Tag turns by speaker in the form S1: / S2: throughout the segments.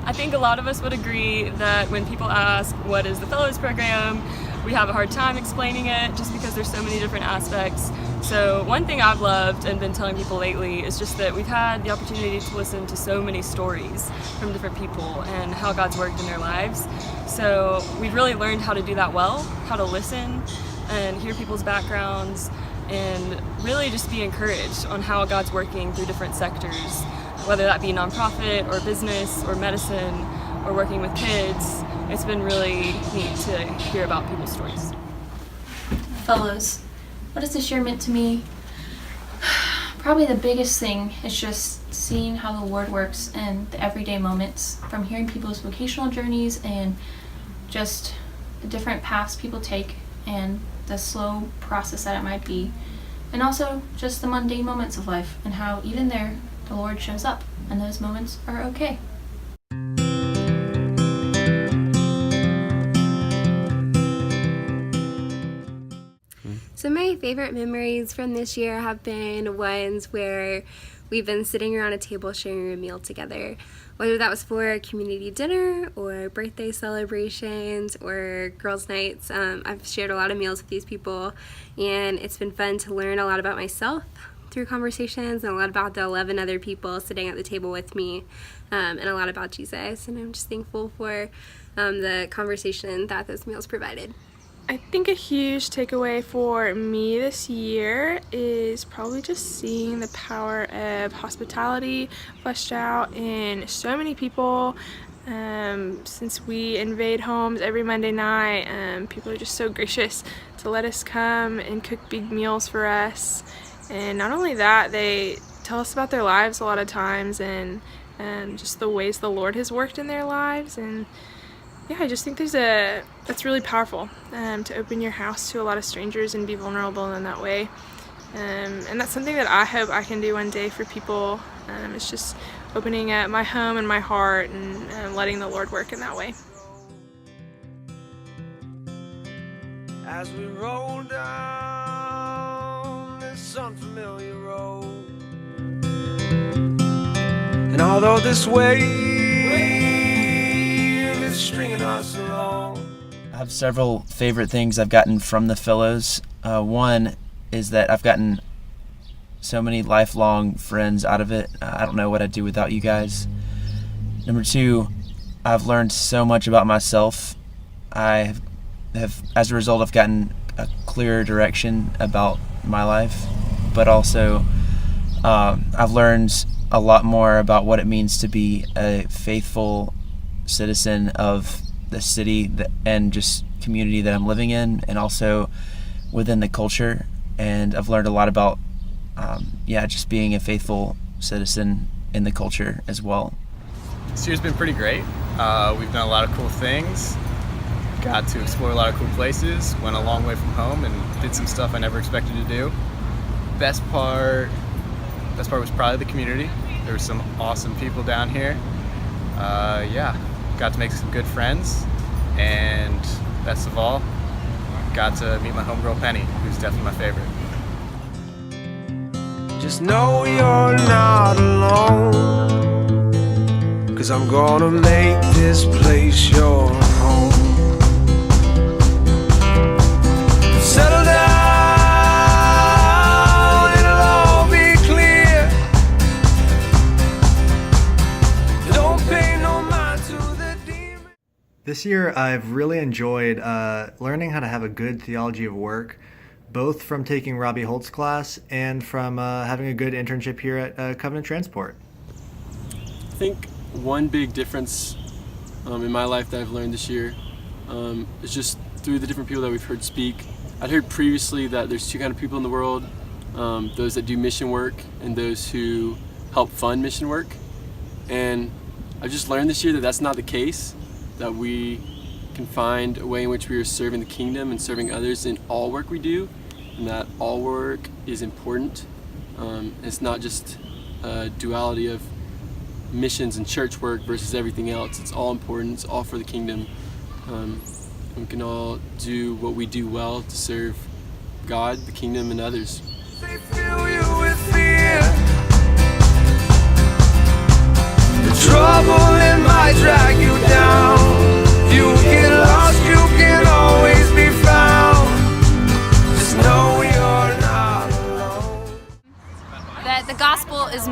S1: I think a lot of us would agree that when people ask what is the Fellows Program, we have a hard time explaining it just because there's so many different aspects. So one thing I've loved and been telling people lately is just that we've had the opportunity to listen to so many stories from different people and how God's worked in their lives. So we've really learned how to do that well, how to listen and hear people's backgrounds and really just be encouraged on how God's working through different sectors, whether that be nonprofit or business or medicine or working with kids. It's been really neat to hear about people's stories.
S2: Fellows, what has this year meant to me? Probably the biggest thing is just seeing how the Lord works in the everyday moments, from hearing people's vocational journeys and just the different paths people take and the slow process that it might be, and also just the mundane moments of life and how even there the Lord shows up and those moments are okay.
S3: So my favorite memories from this year have been ones where we've been sitting around a table sharing a meal together, whether that was for a community dinner or birthday celebrations or girls' nights. I've shared a lot of meals with these people, and it's been fun to learn a lot about myself through conversations and a lot about the 11 other people sitting at the table with me, and a lot about Jesus. And I'm just thankful for the conversation that those meals provided.
S4: I think a huge takeaway for me this year is probably just seeing the power of hospitality fleshed out in so many people. Since we invade homes every Monday night, people are just so gracious to let us come and cook big meals for us. And not only that, they tell us about their lives a lot of times and just the ways the Lord has worked in their lives. And yeah, I just think that's really powerful, to open your house to a lot of strangers and be vulnerable in that way. And that's something that I hope I can do one day for people. It's just opening up my home and my heart and letting the Lord work in that way.
S5: As we roll down this unfamiliar road, and although this wave is stringing us along,
S6: I have several favorite things I've gotten from the Fellows. One is that I've gotten so many lifelong friends out of it. I don't know what I'd do without you guys. Number two, I've learned so much about myself. I have, as a result, I've gotten a clearer direction about my life, but also I've learned a lot more about what it means to be a faithful citizen of the city and just community that I'm living in, and also within the culture. And I've learned a lot about just being a faithful citizen in the culture as well.
S7: This year's been pretty great. We've done a lot of cool things, got to explore a lot of cool places, went a long way from home and did some stuff I never expected to do. Best part was probably the community. There were some awesome people down here. Got to make some good friends, and best of all, got to meet my homegirl Penny, who's definitely my favorite.
S5: just know you're not alone, 'cause I'm gonna make this place your home. Settle down, it'll all be clear. Don't pay no mind to the demon.
S8: This year, I've really enjoyed learning how to have a good theology of work, both from taking Robbie Holt's class and from having a good internship here at Covenant Transport.
S9: I think one big difference in my life that I've learned this year is just through the different people that we've heard speak. I'd heard previously that there's two kinds of people in the world, those that do mission work and those who help fund mission work. And I've just learned this year that that's not the case, that we can find a way in which we are serving the kingdom and serving others in all work we do, and that all work is important. It's not just a duality of missions and church work versus everything else. It's all important, it's all for the kingdom. We can all do what we do well to serve God, the kingdom, and others.
S5: They fill you with fear. The trouble in my drive.
S10: is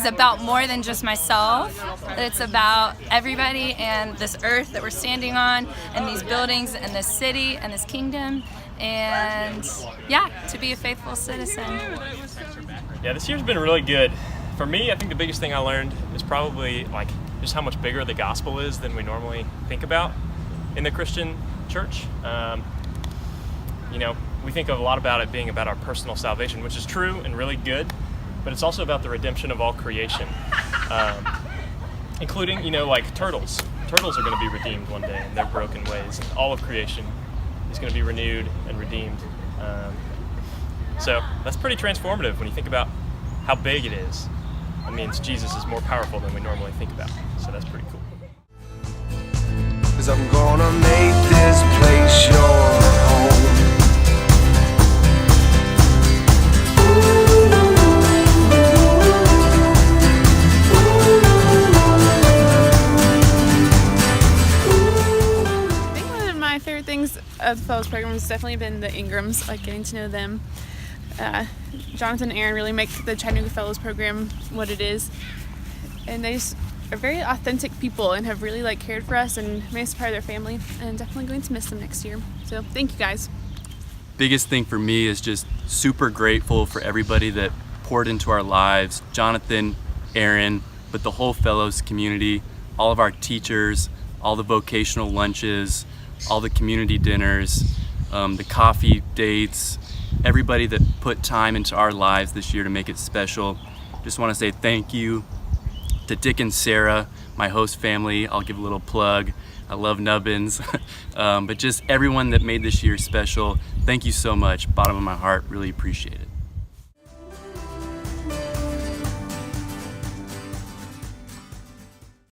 S10: about more than just myself. That it's about everybody and this earth that we're standing on, and these buildings, and this city, and this kingdom, and yeah, to be a faithful citizen.
S11: Yeah, this year's been really good. For me, I think the biggest thing I learned is probably like just how much bigger the gospel is than we normally think about in the Christian church. You know, we think a lot about it being about our personal salvation, which is true and really good, but it's also about the redemption of all creation, including, you know, like turtles. Turtles are going to be redeemed one day in their broken ways, and all of creation is going to be renewed and redeemed. So that's pretty transformative when you think about how big it is. It means Jesus is more powerful than we normally think about. So that's pretty cool.
S5: 'Cause I'm gonna make this place your home.
S12: I think one of my favorite things of the Fellows Program has definitely been the Ingrams, like getting to know them. Jonathan and Aaron really make the Chattanooga Fellows Program what it is, and they just are very authentic people and have really like cared for us and made us part of their family, and definitely going to miss them next year. So thank you guys.
S13: Biggest thing for me is just super grateful for everybody that poured into our lives. Jonathan, Aaron, but the whole Fellows community, all of our teachers, all the vocational lunches, all the community dinners, the coffee dates, everybody that put time into our lives this year to make it special. Just want to say thank you to Dick and Sarah, my host family. I'll give a little plug. I love Nubbins. But just everyone that made this year special, thank you so much. Bottom of my heart, really appreciate it.